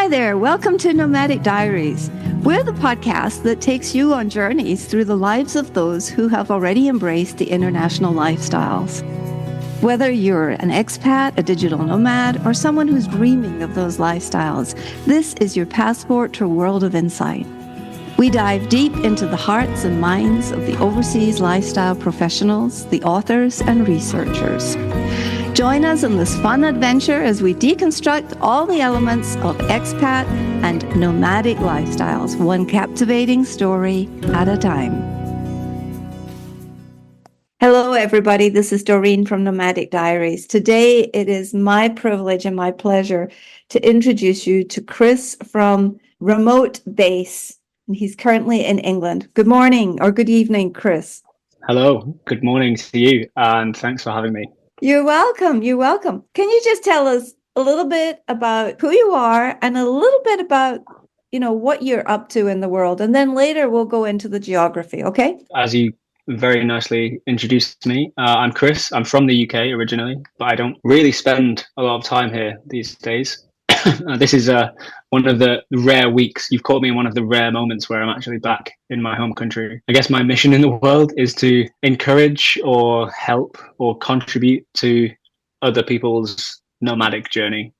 Hi there, welcome to Nomadic Diaries. We're the podcast that takes you on journeys through the lives of those who have already embraced the international lifestyles. Whether you're an expat, a digital nomad, or someone who's dreaming of those lifestyles, this is your passport to a world of insight. We dive deep into the hearts and minds of the overseas lifestyle professionals, the authors, and researchers. Join us in this fun adventure as we deconstruct all the elements of expat and nomadic lifestyles, one captivating story at a time. Hello, everybody. This is Doreen from Nomadic Diaries. Today, it is my privilege and my pleasure to introduce you to Chris from Remote Base. He's currently in England. Good morning or good evening, Chris. Hello, good morning to you, and thanks for having me. You're welcome. You're welcome. Can you just tell us a little bit about who you are and a little bit about, what you're up to in the world? And then later we'll go into the geography, okay? As you very nicely introduced me, I'm Chris. I'm from the UK originally, but I don't really spend a lot of time here these days. This is one of the rare weeks. You've caught me in one of the rare moments where I'm actually back in my home country. I guess my mission in the world is to encourage or help or contribute to other people's nomadic journey,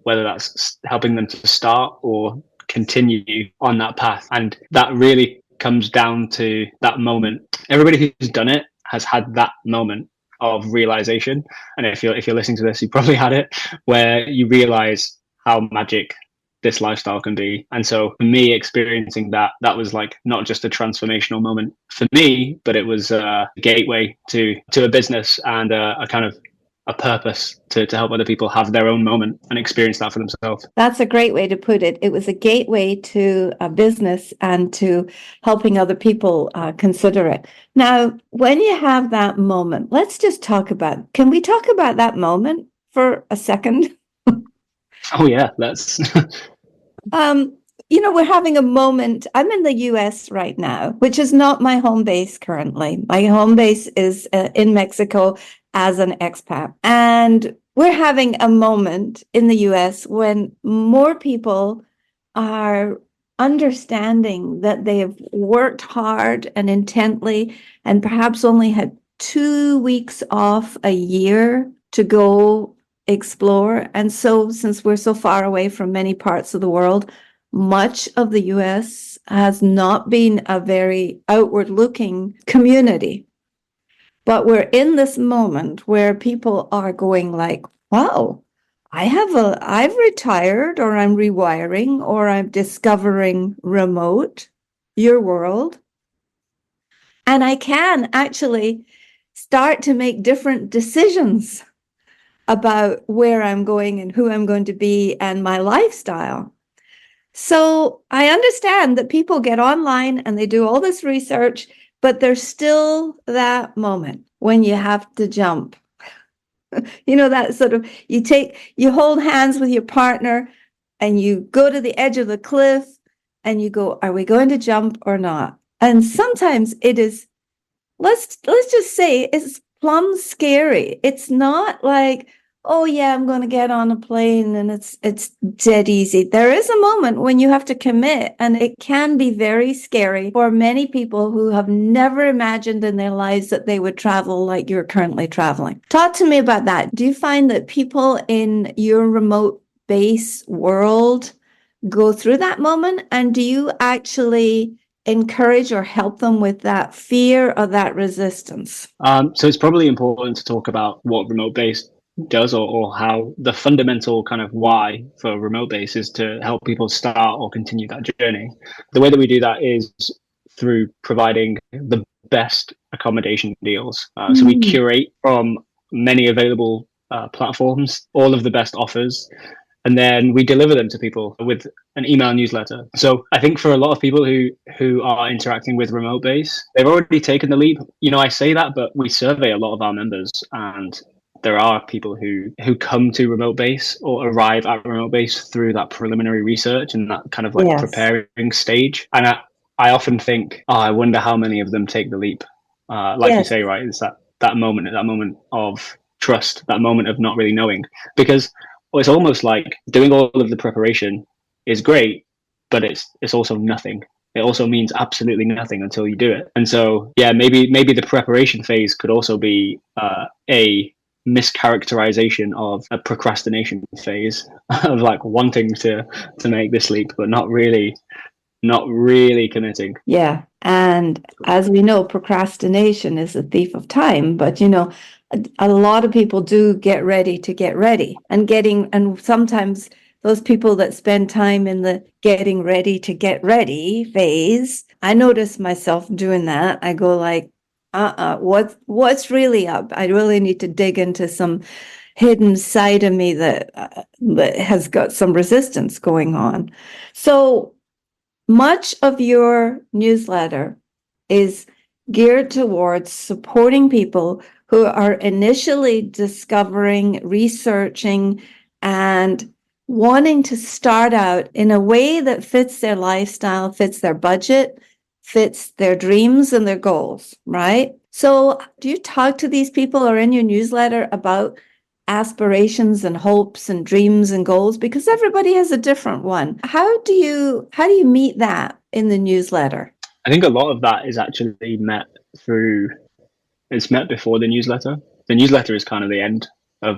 whether that's helping them to start or continue on that path. And that really comes down to that moment. Everybody who's done it has had that moment of realization. And if you're listening to this, you probably had it, where you realize how magic this lifestyle can be. And so for me, experiencing that was like not just a transformational moment for me, but it was a gateway to a business and a kind of a purpose to help other people have their own moment and experience that for themselves. That's a great way to put it. It was a gateway to a business and to helping other people consider it. Now, when you have that moment, let's just can we talk about that moment for a second? Oh yeah, let's. We're having a moment. I'm in the US right now, which is not my home base currently. My home base is in Mexico as an expat. And we're having a moment in the US when more people are understanding that they have worked hard and intently and perhaps only had 2 weeks off a year to go explore. And so since we're so far away from many parts of the world, much of the US has not been a very outward looking community. But we're in this moment where people are going like, wow, I've retired, or I'm rewiring, or I'm discovering remote, your world. And I can actually start to make different decisions about where I'm going and who I'm going to be and my lifestyle. So I understand that people get online and they do all this research, but there's still that moment when you have to jump. That sort of, you hold hands with your partner and you go to the edge of the cliff and you go, are we going to jump or not? And sometimes it is, let's just say it's plumb scary. It's not like, oh yeah, I'm going to get on a plane and it's dead easy. There is a moment when you have to commit, and it can be very scary for many people who have never imagined in their lives that they would travel like you're currently traveling. Talk to me about that. Do you find that people in your remote base world go through that moment? And do you actually encourage or help them with that fear or that resistance? So it's probably important to talk about what remote base does, or how the fundamental kind of why for remote base is to help people start or continue that journey. The way that we do that is through providing the best accommodation deals. So we curate from many available platforms, all of the best offers, and then we deliver them to people with an email newsletter. So I think for a lot of people who are interacting with remote base, they've already taken the leap. I say that, but we survey a lot of our members, and there are people who come to remote base or arrive at remote base through that preliminary research and that kind of like preparing stage. And I often think, I wonder how many of them take the leap. You say, right, it's that moment of trust, that moment of not really knowing, because it's almost like doing all of the preparation is great, but it's also nothing. It also means absolutely nothing until you do it. And so, yeah, maybe the preparation phase could also be a mischaracterization of a procrastination phase of like wanting to make this leap, but not really committing. Yeah. And as we know, procrastination is a thief of time. But, a lot of people do get ready to get ready, and sometimes those people that spend time in the getting ready to get ready phase, I notice myself doing that. I go like, what's really up? I really need to dig into some hidden side of me that has got some resistance going on. So much of your newsletter is geared towards supporting people who are initially discovering, researching, and wanting to start out in a way that fits their lifestyle, fits their budget, fits their dreams and their goals, right? So, do you talk to these people or in your newsletter about aspirations and hopes and dreams and goals? Because everybody has a different one. How do you meet that in the newsletter? I think a lot of that is actually met before the newsletter. The newsletter is kind of the end of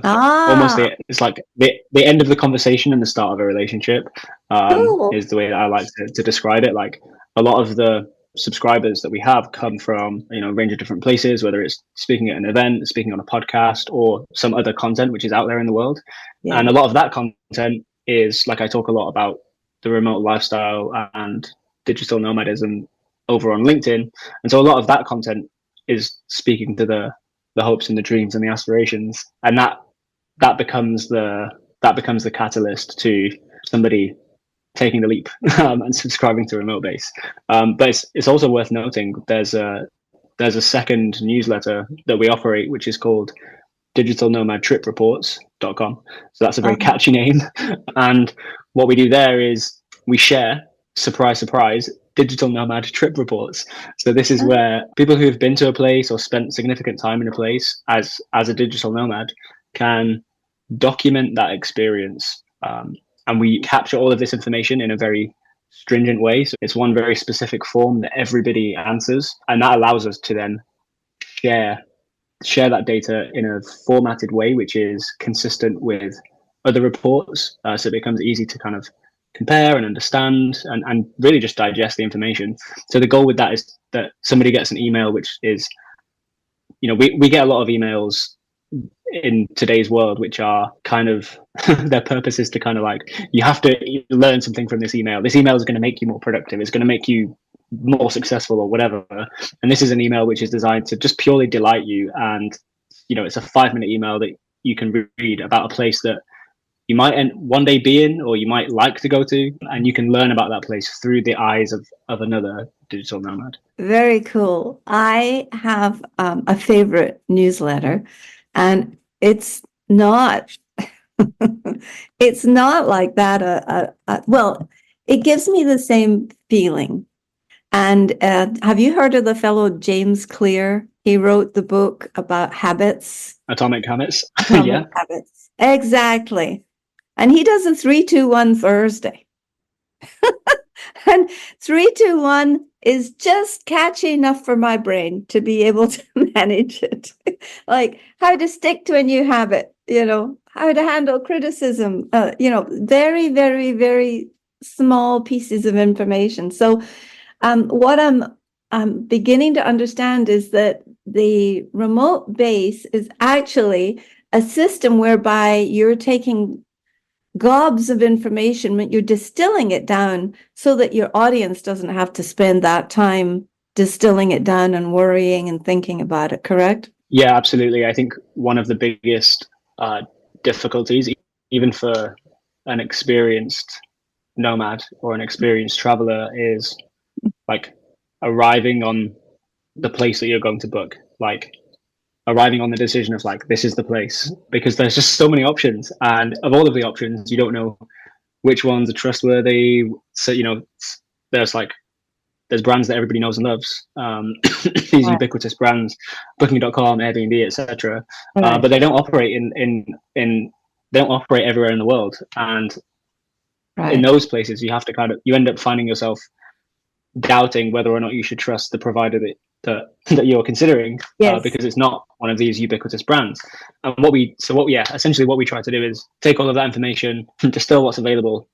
it's like the end of the conversation and the start of a relationship, Cool. is the way that I like to describe it. Like a lot of the subscribers that we have come from a range of different places, whether it's speaking at an event, speaking on a podcast, or some other content which is out there in the world. Yeah. And a lot of that content is like, I talk a lot about the remote lifestyle and digital nomadism over on LinkedIn, and so a lot of that content is speaking to the hopes and the dreams and the aspirations, and that becomes the catalyst to somebody taking the leap and subscribing to Remote Base. But it's also worth noting there's a second newsletter that we operate, which is called digitalnomadtripreports.com. So that's a very catchy name. And what we do there is we share, surprise, surprise, digital nomad trip reports. So this is where people who have been to a place or spent significant time in a place as a digital nomad can document that experience. And we capture all of this information in a very stringent way. So it's one very specific form that everybody answers. And that allows us to then share that data in a formatted way, which is consistent with other reports. So it becomes easy to kind of compare and understand and really just digest the information. So the goal with that is that somebody gets an email, which is, we get a lot of emails in today's world, which are kind of their purpose is to kind of like, you have to learn something from this email. This email is going to make you more productive. It's going to make you more successful or whatever. And this is an email which is designed to just purely delight you. And, it's a 5-minute email that you can read about a place that you might one day be in, or you might like to go to, and you can learn about that place through the eyes of another digital nomad. Very cool. I have a favorite newsletter, and it's not it's not like that. Well, it gives me the same feeling. And have you heard of the fellow James Clear? He wrote the book about habits. Atomic Habits. Yeah. Habits. Exactly. And he does a 3-2-1 Thursday. And 3-2-1 is just catchy enough for my brain to be able to manage it. Like how to stick to a new habit, how to handle criticism, very, very, very small pieces of information. So what I'm beginning to understand is that the remote base is actually a system whereby you're taking gobs of information, but you're distilling it down so that your audience doesn't have to spend that time distilling it down and worrying and thinking about it, correct? Yeah, absolutely. I think one of the biggest difficulties, even for an experienced nomad or an experienced traveler, is like arriving on the place that you're going to book, like arriving on the decision of like, this is the place, because there's just so many options, and of all of the options you don't know which ones are trustworthy. So there's brands that everybody knows and loves, these ubiquitous brands, booking.com, Airbnb, etc. But they don't operate they don't operate everywhere in the world, and in Right. those places, you have to you end up finding yourself doubting whether or not you should trust the provider that you're considering, Yes. because it's not one of these ubiquitous brands. And essentially what we try to do is take all of that information, distill what's available,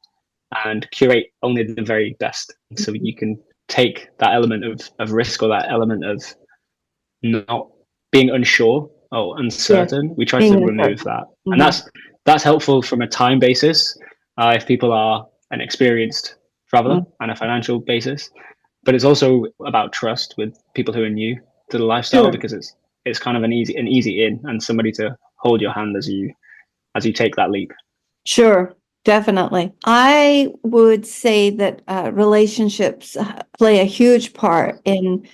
and curate only the very best. So you can take that element of risk, or that element of not being unsure or Yes. uncertain. We try to Being remove important. that, and Mhm. that's helpful from a time basis, if people are an experienced traveler, Mm. and a financial basis. But it's also about trust with people who are new to the lifestyle, Sure. because it's kind of an easy in, and somebody to hold your hand as you take that leap. Sure, definitely. I would say that relationships play a huge part in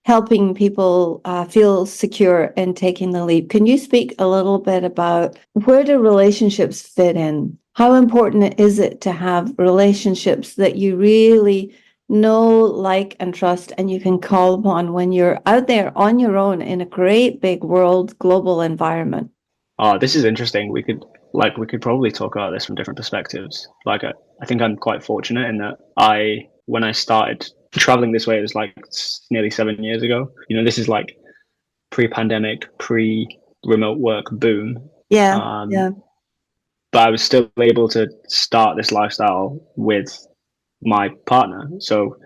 helping people feel secure in taking the leap. Can you speak a little bit about where do relationships fit in? How important is it to have relationships that you really know, like, and trust, and you can call upon when you're out there on your own in a great big world global environment? Oh, this is interesting. We could probably talk about this from different perspectives. I think I'm quite fortunate in that when I started traveling this way, it was like nearly 7 years ago. This is like pre-pandemic, pre-remote work boom. Yeah, Um, yeah. but I was still able to start this lifestyle with my partner. So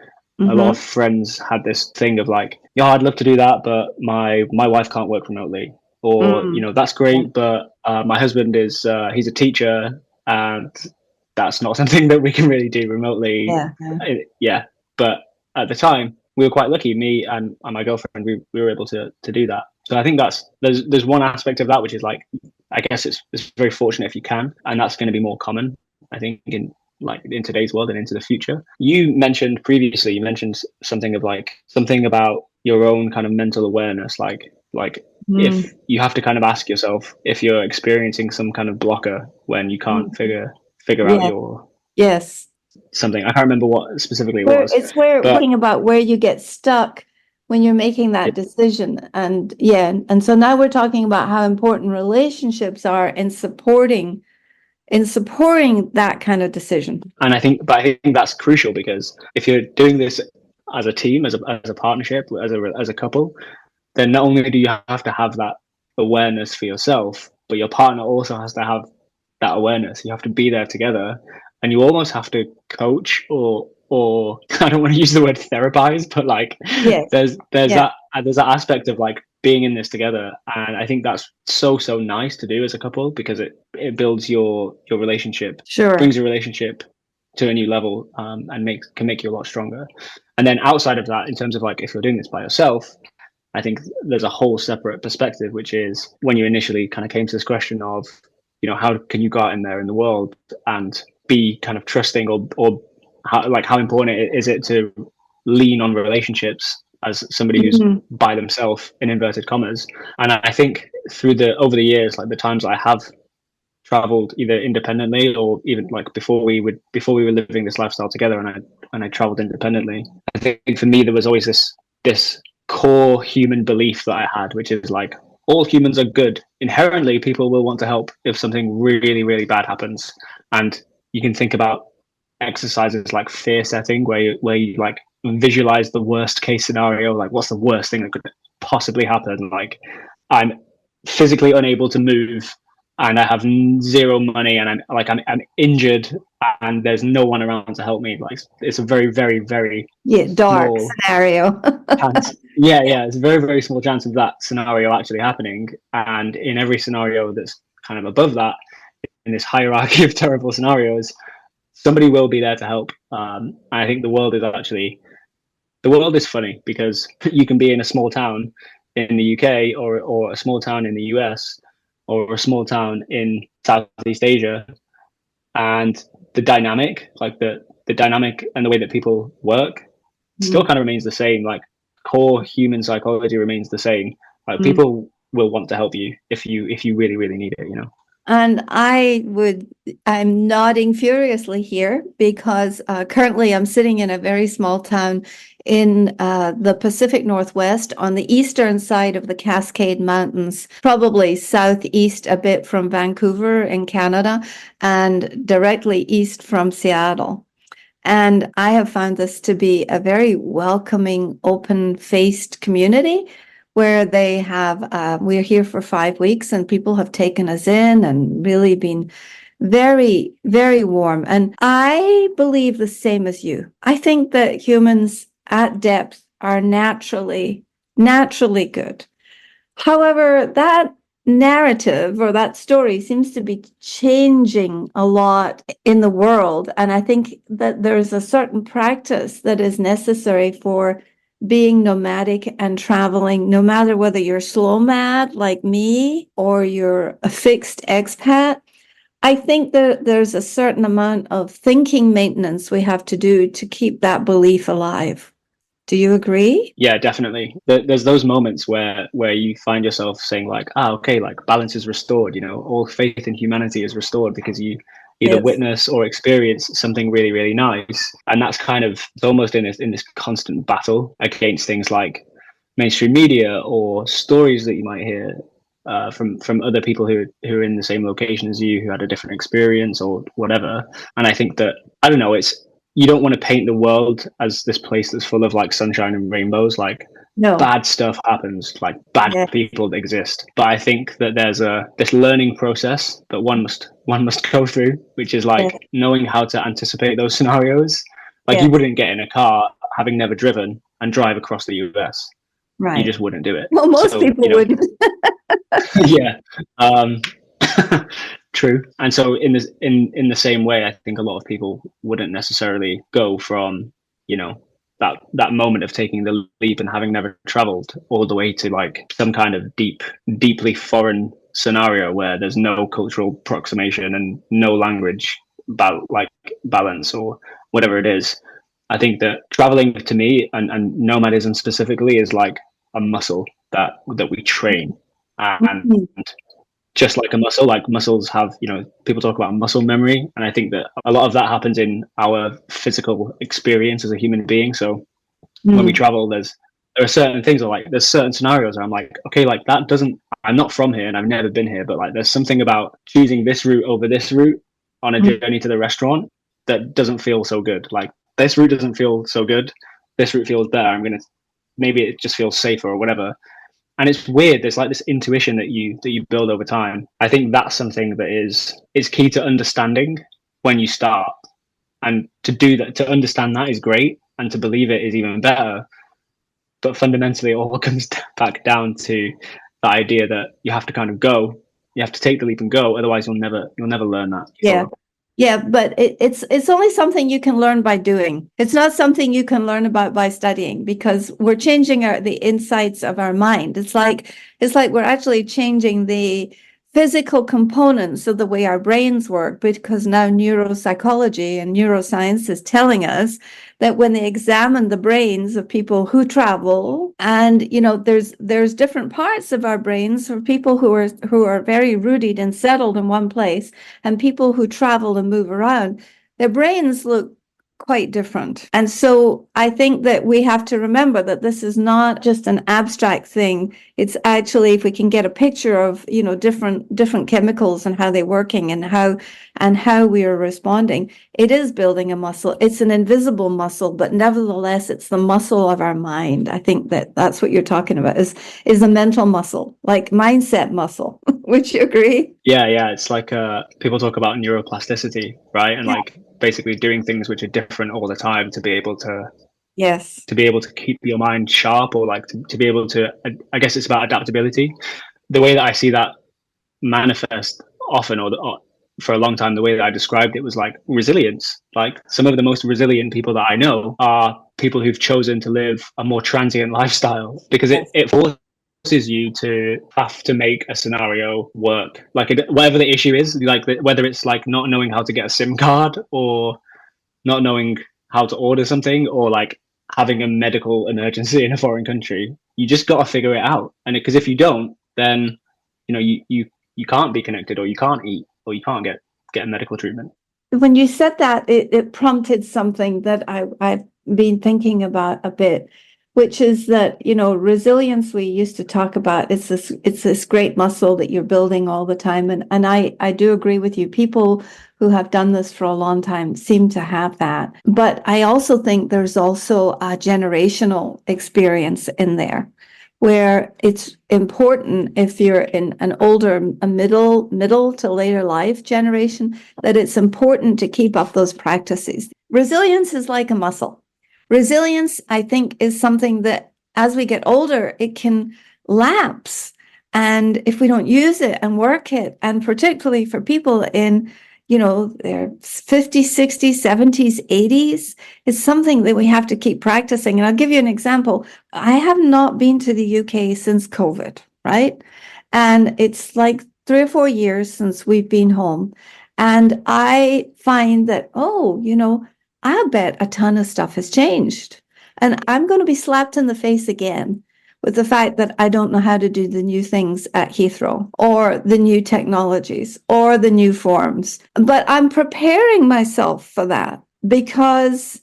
a lot Mm-hmm. of friends had this thing of like, yeah, I'd love to do that, but my wife can't work remotely, or Mm. that's Yeah, great, but my husband is he's a teacher, and that's not something that we can really do remotely. yeah, yeah. Yeah, but at the time we were quite lucky. Me and my girlfriend, we were able to do that. So I think there's one aspect of that which is like, I guess it's very fortunate if you can, and that's going to be more common, I think, in today's world and into the future. You mentioned something about your own kind of mental awareness, like Mm. if you have to kind of ask yourself if you're experiencing some kind of blocker when you can't Mm. figure out Yeah, your yes. something. I can't remember what specifically it Where was, it's where but talking about where you get stuck when you're making that decision. And yeah, and so now we're talking about how important relationships are in supporting that kind of decision. I think that's crucial, because if you're doing this as a team, as a partnership, as a couple, then not only do you have to have that awareness for yourself, but your partner also has to have that awareness. You have to be there together, and you almost have to coach, or I don't want to use the word therapize, but like Yes. there's Yeah. that aspect of like being in this together, and I think that's so nice to do as a couple, because it builds your relationship, Sure. brings your relationship to a new level, and can make you a lot stronger. And then outside of that, in terms of like if you're doing this by yourself, I think there's a whole separate perspective, which is when you initially kind of came to this question of, how can you go out in there in the world and be kind of trusting, or how important is it to lean on relationships as somebody who's Mhm. by themselves, in inverted commas. And I think over the years, like the times I have traveled either independently, or even like before we were living this lifestyle together, and I traveled independently, I think for me there was always this core human belief that I had, which is like, all humans are good. Inherently, people will want to help if something really, really bad happens. And you can think about exercises like fear setting, where you like visualize the worst case scenario, like what's the worst thing that could possibly happen? Like, I'm physically unable to move, and I have zero money, and I'm injured, and there's no one around to help me. Like, it's a very, very, very Yeah, dark small scenario. chance. Yeah, it's a very, very small chance of that scenario actually happening. And in every scenario that's kind of above that, in this hierarchy of terrible scenarios, somebody will be there to help. I think the world is funny, because you can be in a small town in the UK, or a small town in the US, or a small town in Southeast Asia, and the dynamic and the way that people work still Mm. kind of remains the same. Like, core human psychology remains the same. Like, Mm. people will want to help you if you really, really need it. And I'm nodding furiously here because currently I'm sitting in a very small town in the Pacific Northwest on the eastern side of the Cascade Mountains, probably southeast a bit from Vancouver in Canada and directly east from Seattle. And I have found this to be a very welcoming, open-faced community where they have, we're here for 5 weeks and people have taken us in and really been very, very warm. And I believe the same as you. I think that humans at depth are naturally good. However, that narrative or that story seems to be changing a lot in the world. And I think that there's a certain practice that is necessary for being nomadic and traveling, no matter whether you're slow mad like me or you're a fixed expat. I think that there's a certain amount of thinking maintenance we have to do to keep that belief alive. Do you agree? Yeah, definitely. There's those moments where you find yourself saying like, okay, like balance is restored. You know, all faith in humanity is restored because you either Yes. witness or experience something really, really nice, and that's kind of it's almost in this constant battle against things like mainstream media or stories that you might hear from other people who are in the same location as you, who had a different experience or whatever. And I think that I don't know, it's you don't want to paint the world as this place that's full of like sunshine and rainbows. Like No. bad stuff happens, like bad Yeah. people exist. But I think that there's this learning process that one must go through, which is like Yeah. knowing how to anticipate those scenarios. Like Yeah. you wouldn't get in a car having never driven and drive across the US. Right. You just wouldn't do it. Well, most people wouldn't. Yeah. True. And so in the same way, I think a lot of people wouldn't necessarily go from, you know, that moment of taking the leap and having never traveled all the way to like some kind of deeply foreign scenario where there's no cultural approximation and no language like balance or whatever it is. I think that traveling to me and nomadism specifically is like a muscle that we train. And just like a muscle, like muscles have, you know, people talk about muscle memory. And I think that a lot of that happens in our physical experience as a human being. So when we travel, there are certain things, or like there's certain scenarios where I'm like, okay, like that doesn't, I'm not from here and I've never been here, but like there's something about choosing this route over this route on a journey to the restaurant that doesn't feel so good. Like this route doesn't feel so good. This route feels better. Maybe it just feels safer or whatever. And it's weird. There's like this intuition that you build over time. I think that's something that is key to understanding when you start. And to do that, to understand that is great, and to believe it is even better. But fundamentally, it all comes back down to the idea that you have to kind of go. You have to take the leap and go. Otherwise, you'll never learn that. Yeah. Yeah, but it's only something you can learn by doing. It's not something you can learn about by studying, because we're changing the insights of our mind. It's like we're actually changing the physical components of the way our brains work, because now neuropsychology and neuroscience is telling us that when they examine the brains of people who travel, and you know, there's different parts of our brains for people who are very rooted and settled in one place, and people who travel and move around, their brains look quite different. And so I think that we have to remember that this is not just an abstract thing. It's actually, if we can get a picture of, you know, different chemicals and how they're working and how we are responding, it is building a muscle. It's an invisible muscle, but nevertheless, it's the muscle of our mind. I think that's what you're talking about, is a mental muscle, like mindset muscle. Would you agree? Yeah. It's like people talk about neuroplasticity, right? And like basically doing things which are different all the time to be able to keep your mind sharp, or like to be able to, I guess it's about adaptability. The way that I see that manifest often, or for a long time, the way that I described it was like resilience. Like some of the most resilient people that I know are people who've chosen to live a more transient lifestyle, because it forces you to have to make a scenario work, like whatever the issue is, like whether it's like not knowing how to get a SIM card, or not knowing how to order something, or like having a medical emergency in a foreign country. You just got to figure it out. And because if you don't, then you know you can't be connected, or you can't eat, or you can't get a medical treatment. When you said that, it prompted something that been thinking about a bit, which is that, resilience we used to talk about, it's this great muscle that you're building all the time. And I do agree with you. People who have done this for a long time seem to have that. But I also think there's also a generational experience in there, where it's important, if you're in an older, a middle to later life generation, that it's important to keep up those practices. Resilience is like a muscle. Resilience, I think, is something that as we get older, it can lapse. And if we don't use it and work it, and particularly for people in, their 50s, 60s, 70s, 80s, it's something that we have to keep practicing. And I'll give you an example. I have not been to the UK since COVID, right? And it's like 3 or 4 years since we've been home. And I find that, I bet a ton of stuff has changed. And I'm going to be slapped in the face again with the fact that I don't know how to do the new things at Heathrow, or the new technologies, or the new forms. But I'm preparing myself for that, because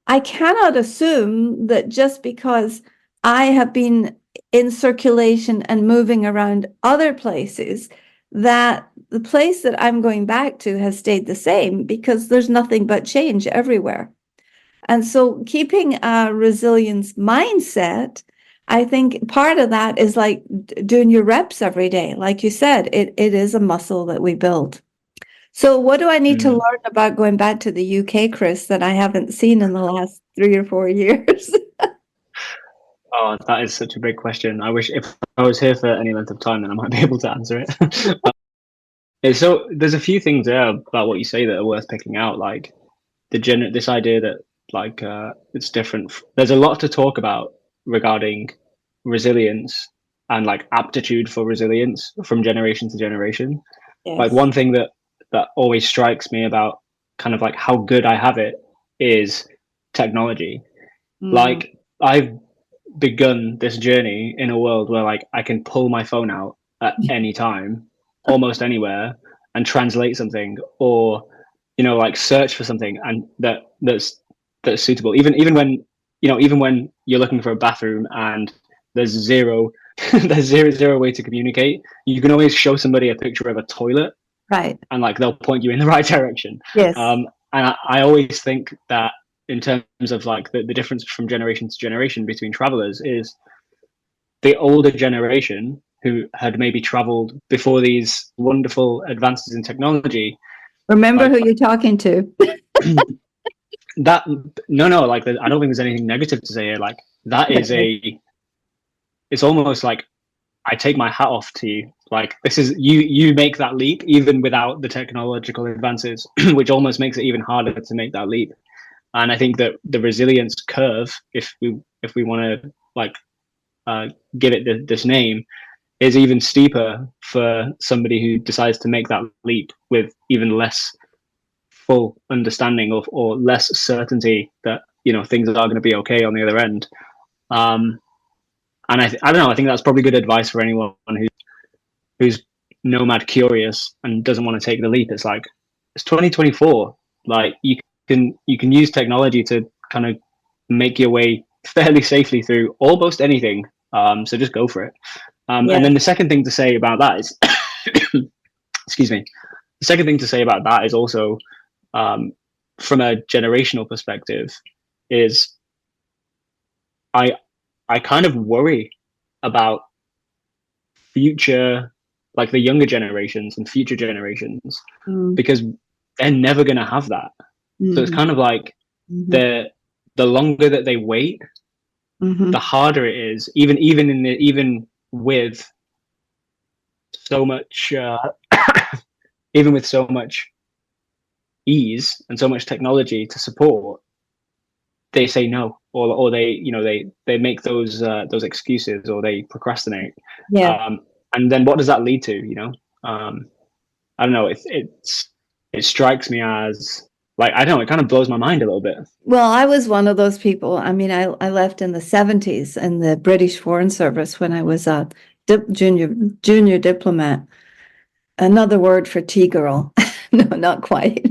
I cannot assume that just because I have been in circulation and moving around other places, that the place that I'm going back to has stayed the same, because there's nothing but change everywhere. And so keeping a resilience mindset, I think part of that is like doing your reps every day. Like you said, it is a muscle that we build. So what do I need to learn about going back to the UK, Chris, that I haven't seen in the last 3 or 4 years? Oh, that is such a big question. I wish if I was here for any length of time, then I might be able to answer it. So there's a few things there about what you say that are worth picking out, like this idea that it's different. There's a lot to talk about regarding resilience and like aptitude for resilience from generation to generation. Yes. Like one thing that always strikes me about kind of like how good I have it is technology. Like I've begun this journey in a world where like I can pull my phone out at any time, almost anywhere, and translate something, or like search for something and that's suitable. Even when you're looking for a bathroom and there's zero zero way to communicate, you can always show somebody a picture of a toilet, Right. and like they'll point you in the right direction. Yes. And I always think that in terms of like the difference from generation to generation between travelers is the older generation who had maybe traveled before these wonderful advances in technology. Remember who you're talking to. That no, like I don't think there's anything negative to say here. Like that is it's almost like I take my hat off to you. Like this is you make that leap even without the technological advances, which almost makes it even harder to make that leap. And I think that the resilience curve, if we want to like give it this name, is even steeper for somebody who decides to make that leap with even less full understanding or less certainty that things are going to be okay on the other end. And I don't know. I think that's probably good advice for anyone who's nomad curious and doesn't want to take the leap. It's like it's 2024. Like you can use technology to kind of make your way fairly safely through almost anything. So just go for it. And then the second thing to say about that is, excuse me. The second thing to say about that is also, from a generational perspective, is I kind of worry about future, like the younger generations and future generations, because they're never going to have that. So it's kind of like the longer that they wait, the harder it is, even with so much even with so much ease and so much technology to support, they say no, or they make those excuses, or they procrastinate. And then what does that lead to? I don't know. It strikes me as like, I don't know, it kind of blows my mind a little bit. Well, I was one of those people. I mean, I left in the 70s in the British Foreign Service when I was a junior diplomat. Another word for tea girl. No, not quite.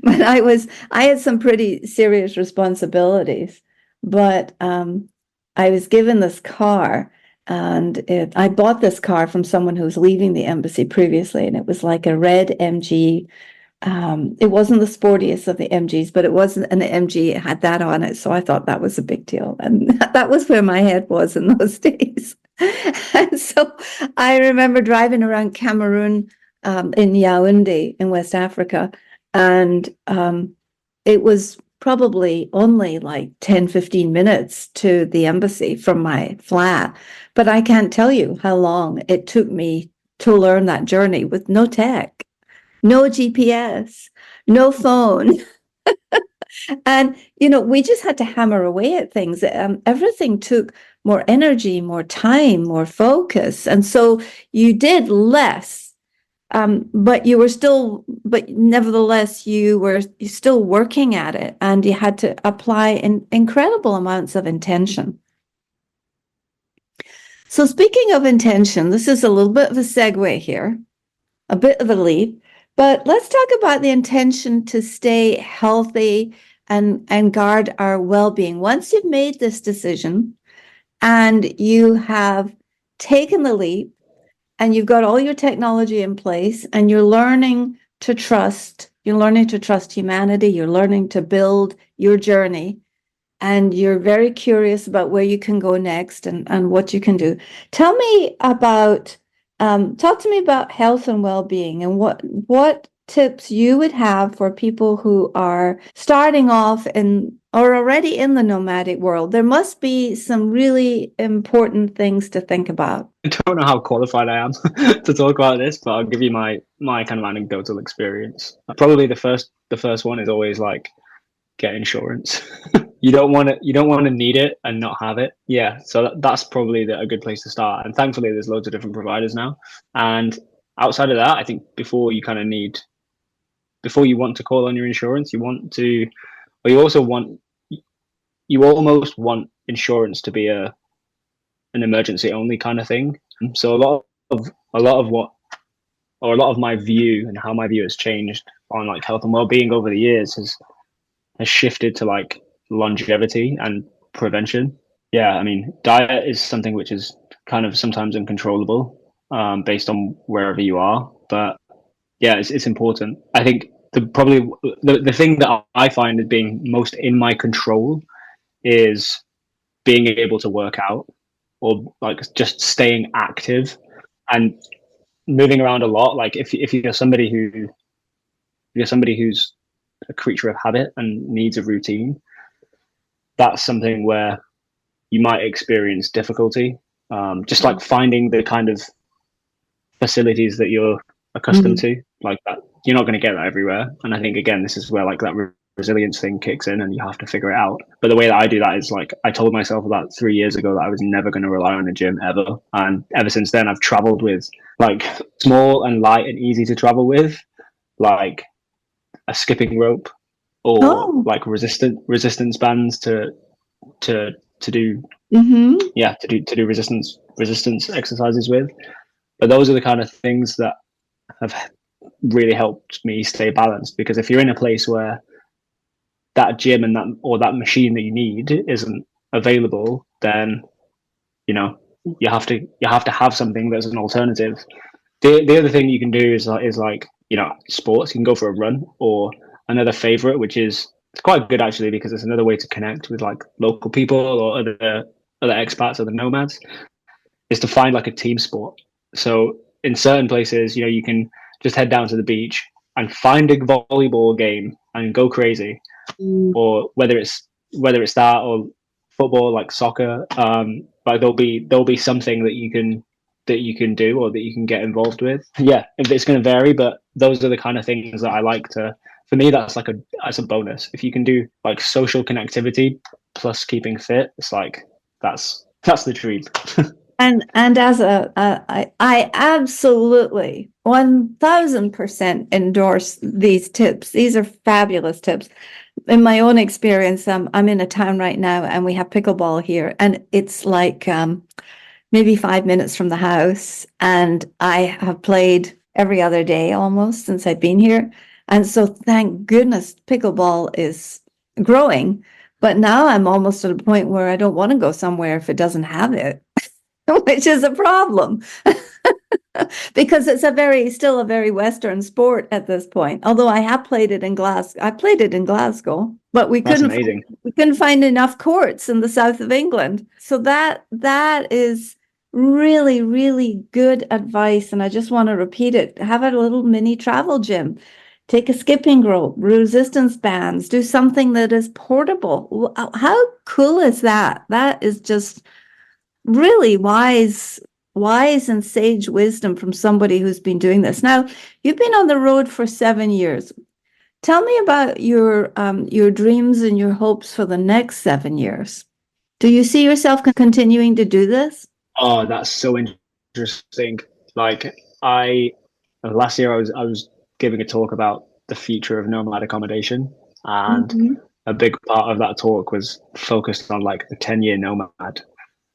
but I had some pretty serious responsibilities. But I was given this car, and I bought this car from someone who was leaving the embassy previously, and it was like a red MG. It wasn't the sportiest of the MGs, but it wasn't an MG. It had that on it, so I thought that was a big deal, and that was where my head was in those days. And so I remember driving around Cameroon, in Yaoundé in West Africa, and it was probably only like 10, 15 minutes to the embassy from my flat. But I can't tell you how long it took me to learn that journey with no tech, no GPS, no phone. And, we just had to hammer away at things. Everything took more energy, more time, more focus. And so you did less, but nevertheless, you're still working at it, and you had to apply incredible amounts of intention. So speaking of intention, this is a little bit of a segue here, a bit of a leap, but let's talk about the intention to stay healthy and guard our well-being. Once you've made this decision and you have taken the leap and you've got all your technology in place and you're learning to trust humanity, you're learning to build your journey, and you're very curious about where you can go next and what you can do. Talk to me about health and well-being, and what tips you would have for people who are starting off or already in the nomadic world. There must be some really important things to think about. I don't know how qualified I am to talk about this, but I'll give you my kind of anecdotal experience. Probably the first one is always like, get insurance. You don't want to need it and not have it. Yeah, so that's probably a good place to start. And thankfully, there's loads of different providers now. And outside of that, I think before you want to call on your insurance, you almost want insurance to be an emergency only kind of thing. So a lot of my view and how my view has changed on like health and well-being over the years has shifted to like longevity and prevention. Yeah, I mean, diet is something which is kind of sometimes uncontrollable, based on wherever you are. But yeah, it's important. I think the thing that I find as being most in my control is being able to work out, or like just staying active and moving around a lot. Like if you're somebody who's a creature of habit and needs a routine, that's something where you might experience difficulty. Just like finding the kind of facilities that you're accustomed to, like that. You're not going to get that everywhere. And I think, again, this is where like that resilience thing kicks in and you have to figure it out. But the way that I do that is like, I told myself about 3 years ago that I was never going to rely on a gym ever. And ever since then, I've traveled with like small and light and easy to travel with, like a skipping rope, or like resistance bands to do to do resistance exercises with. But those are the kind of things that have really helped me stay balanced, because if you're in a place where that gym and that machine that you need isn't available, then you have to have something that's an alternative. The other thing you can do is like sports. You can go for a run, or another favorite, which is it's quite good actually, because it's another way to connect with like local people or other expats, other nomads, is to find like a team sport. So in certain places, you can just head down to the beach and find a volleyball game and go crazy, or whether it's that or football, like soccer. Like there'll be something that you can do or that you can get involved with. Yeah, it's going to vary, but those are the kind of things that I like to. For me, that's like a bonus. If you can do like social connectivity plus keeping fit, it's like that's the dream. And as I absolutely 1000% endorse these tips. These are fabulous tips. In my own experience, I'm in a town right now, and we have pickleball here, and it's like maybe 5 minutes from the house, and I have played every other day almost since I've been here. And so thank goodness pickleball is growing. But now I'm almost at a point where I don't want to go somewhere if it doesn't have it, which is a problem. Because it's still a very Western sport at this point. Although I have played it in Glasgow. I played it in Glasgow, but That's amazing. we couldn't find enough courts in the south of England. So that is really, really good advice. And I just want to repeat it. Have a little mini travel gym. Take a skipping rope, resistance bands, do something that is portable. How cool is that? That is just really wise and sage wisdom from somebody who's been doing this. Now, you've been on the road for 7 years. Tell me about your dreams and your hopes for the next 7 years. Do you see yourself continuing to do this? Oh, that's so interesting. Like last year I was giving a talk about the future of nomad accommodation, and a big part of that talk was focused on like the 10-year nomad.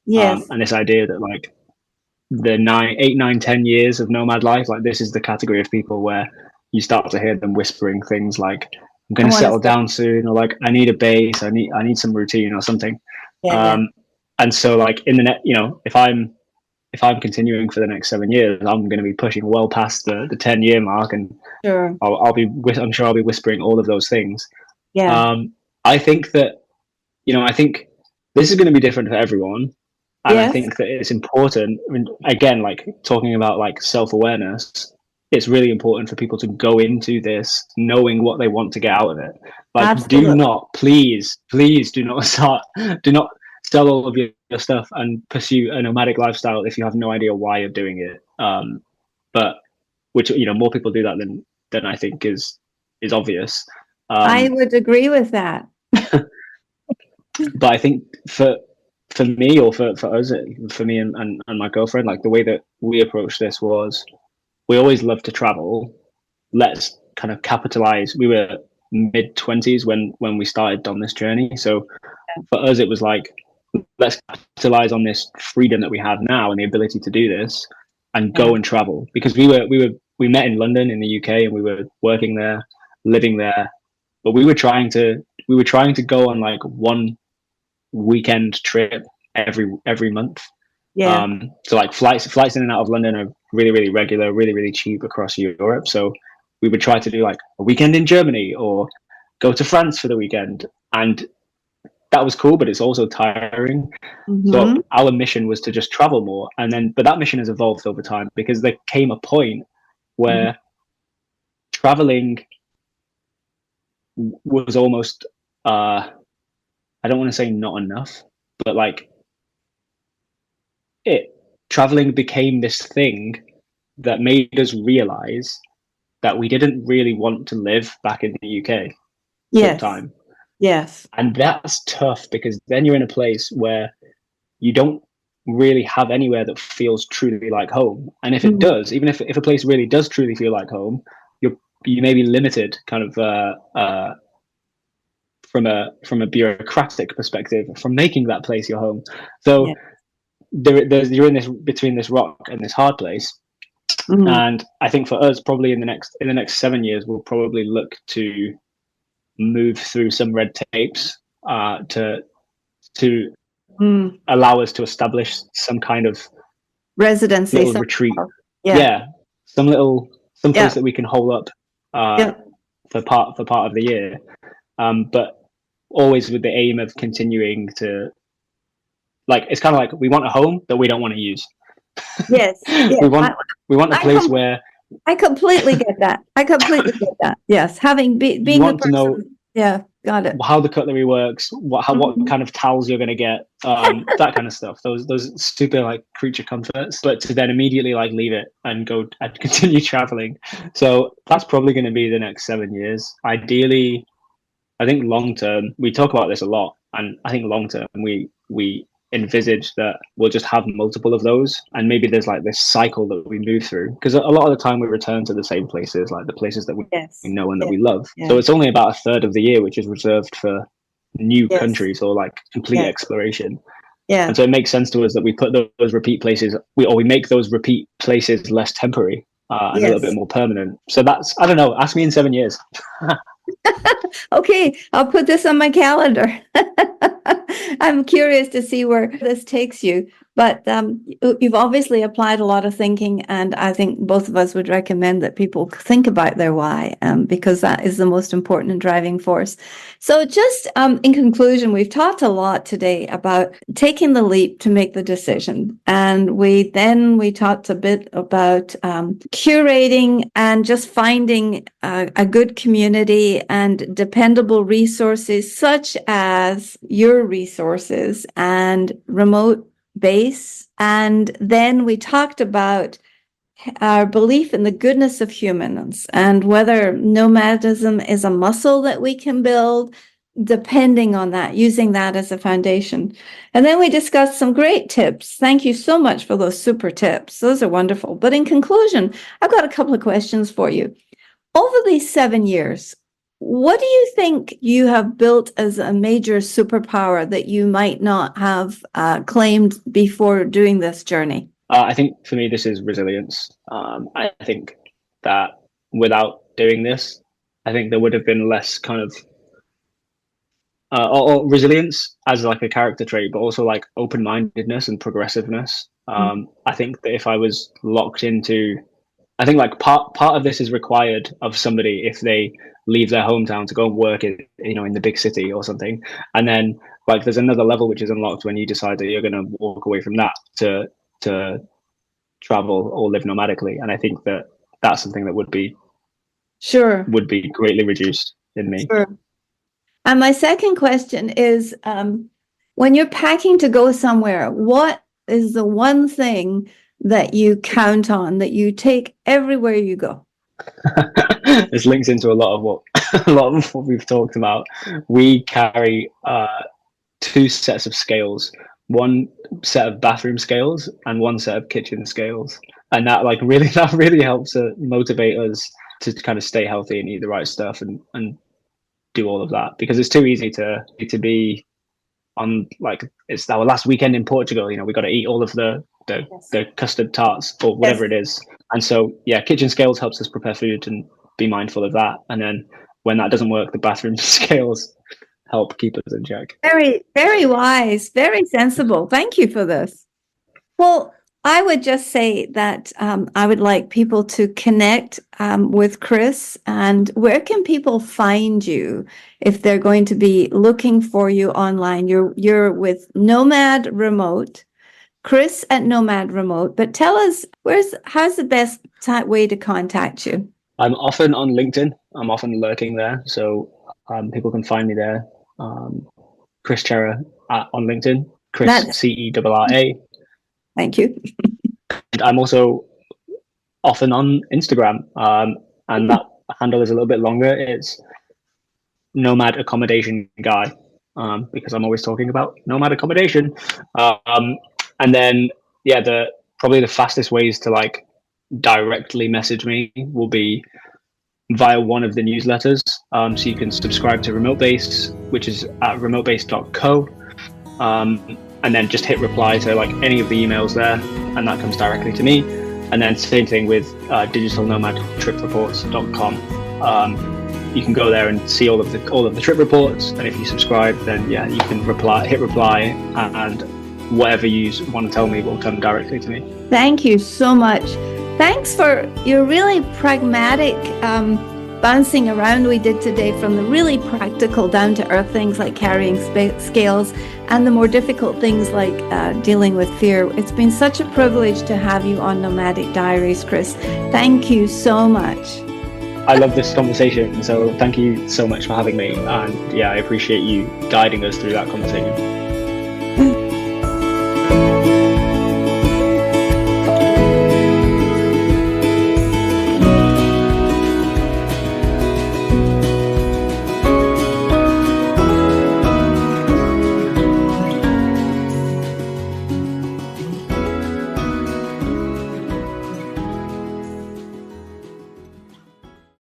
Yes. And this idea that like the 8, 9, 10 years of nomad life, like this is the category of people where you start to hear them whispering things like, I'm going to settle down soon, or like, I need a base, I need some routine or something. Yeah. And so like in the net, you know, if I'm continuing for the next 7 years, I'm going to be pushing well past the 10-year mark, and Sure. I'm sure I'll be whispering all of those things. Yeah. I think that, you know, I think this is going to be different for everyone. And I think that it's important. I mean, again, like talking about like self-awareness, it's really important for people to go into this knowing what they want to get out of it. Like, Absolutely. do not, please do not sell all of your stuff and pursue a nomadic lifestyle if you have no idea why you're doing it. But which, you know, more people do that than I think is obvious. I would agree with that. But I think for me, or for us, for me and my girlfriend, like the way that we approached this was, we always loved to travel. Let's kind of capitalize. We were mid-20s when we started on this journey. So for us, it was like, let's capitalize on this freedom that we have now and the ability to do this and go and travel. Because we met in London in the UK, and we were working there, living there, but we were trying to go on like one weekend trip every month. Yeah. So like flights in and out of London are really, really regular, really, really cheap across Europe. So we would try to do like a weekend in Germany or go to France for the weekend. And that was cool, but it's also tiring. So our mission was to just travel more. But that mission has evolved over time, because there came a point where traveling was almost, I don't want to say not enough, but like traveling became this thing that made us realize that we didn't really want to live back in the UK full time. Yes. And that's tough, because then you're in a place where you don't really have anywhere that feels truly like home. And if it does, even if a place really does truly feel like home, you may be limited kind of from a bureaucratic perspective from making that place your home. So you're in this, between this rock and this hard place. And I think for us, probably in the next 7 years, we'll probably look to move through some red tapes to allow us to establish some kind of residency, little retreat. Some place that we can hole up for part of the year, but always with the aim of continuing to, like, it's kind of like we want a home that we don't want to use. Yes. we want a place where I completely get that. Yes, having being the person. Know, got it. How the cutlery works, what kind of towels you're going to get, that kind of stuff. Those super like creature comforts, but to then immediately like leave it and go and continue traveling. So that's probably going to be the next 7 years. Ideally, I think long term, we talk about this a lot, and I think long term we envisage that we'll just have multiple of those, and maybe there's like this cycle that we move through, because a lot of the time we return to the same places, like the places that we know and that we love. So it's only about a third of the year which is reserved for new countries or like complete exploration. And so it makes sense to us that we put those repeat places, we make those repeat places less temporary. and a little bit Yes. more permanent. So that's, I don't know, ask me in 7 years. Okay, I'll put this on my calendar. I'm curious to see where this takes you. But you've obviously applied a lot of thinking, and I think both of us would recommend that people think about their why, because that is the most important driving force. So just in conclusion, we've talked a lot today about taking the leap to make the decision. And we talked a bit about curating and just finding a good community and dependable resources such as your resources and remote base. And then we talked about our belief in the goodness of humans and whether nomadism is a muscle that we can build, depending on that, using that as a foundation. And then we discussed some great tips. Thank you so much for those super tips. Those are wonderful. But in conclusion, I've got a couple of questions for you. Over these 7 years, what do you think you have built as a major superpower that you might not have claimed before doing this journey? I think for me, this is resilience. I think that without doing this, I think there would have been less kind of or resilience as like a character trait, but also like open-mindedness and progressiveness. I think that if I was locked into, I think like part of this is required of somebody if they leave their hometown to go and work in, you know, in the big city or something, and then like there's another level which is unlocked when you decide that you're going to walk away from that to travel or live nomadically. And I think that that's something that would be greatly reduced in me. Sure. And my second question is, when you're packing to go somewhere, what is the one thing that you count on, that you take everywhere you go? This links into a lot of what we've talked about. We carry 2 sets of scales, one set of bathroom scales and one set of kitchen scales, and that really helps to motivate us to kind of stay healthy and eat the right stuff and do all of that, because it's too easy to be on, like, it's our last weekend in Portugal, you know, we got to eat all of the custard tarts or whatever it is. And so yeah, kitchen scales helps us prepare food and be mindful of that, and then when that doesn't work, the bathroom scales help keep us in check. Very, very wise, very sensible. Thank you for this. Well, I would just say that I would like people to connect with Chris. And where can people find you if they're going to be looking for you online? You're with Nomad Remote, Chris at Nomad Remote. But tell us, how's the best way to contact you? I'm often on LinkedIn. I'm often lurking there, so people can find me there. Chris Cerra on LinkedIn. Chris Cerra. Thank you. And I'm also often on Instagram, and that handle is a little bit longer. It's Nomad Accommodation Guy, because I'm always talking about nomad accommodation. And then probably the fastest ways to like directly message me will be via one of the newsletters. So you can subscribe to Remote Base, which is at remotebase.co. And then just hit reply to like any of the emails there, and that comes directly to me. And then same thing with digitalnomadtripreports.com. You can go there and see all of the trip reports, and if you subscribe, then yeah, you can hit reply, and whatever you want to tell me will come directly to me. Thank you so much. Thanks for your really pragmatic bouncing around we did today, from the really practical down to earth things like carrying scales, and the more difficult things like dealing with fear. It's been such a privilege to have you on Nomadic Diaries, Chris. Thank you so much. I love this conversation, so thank you so much for having me, and yeah, I appreciate you guiding us through that conversation.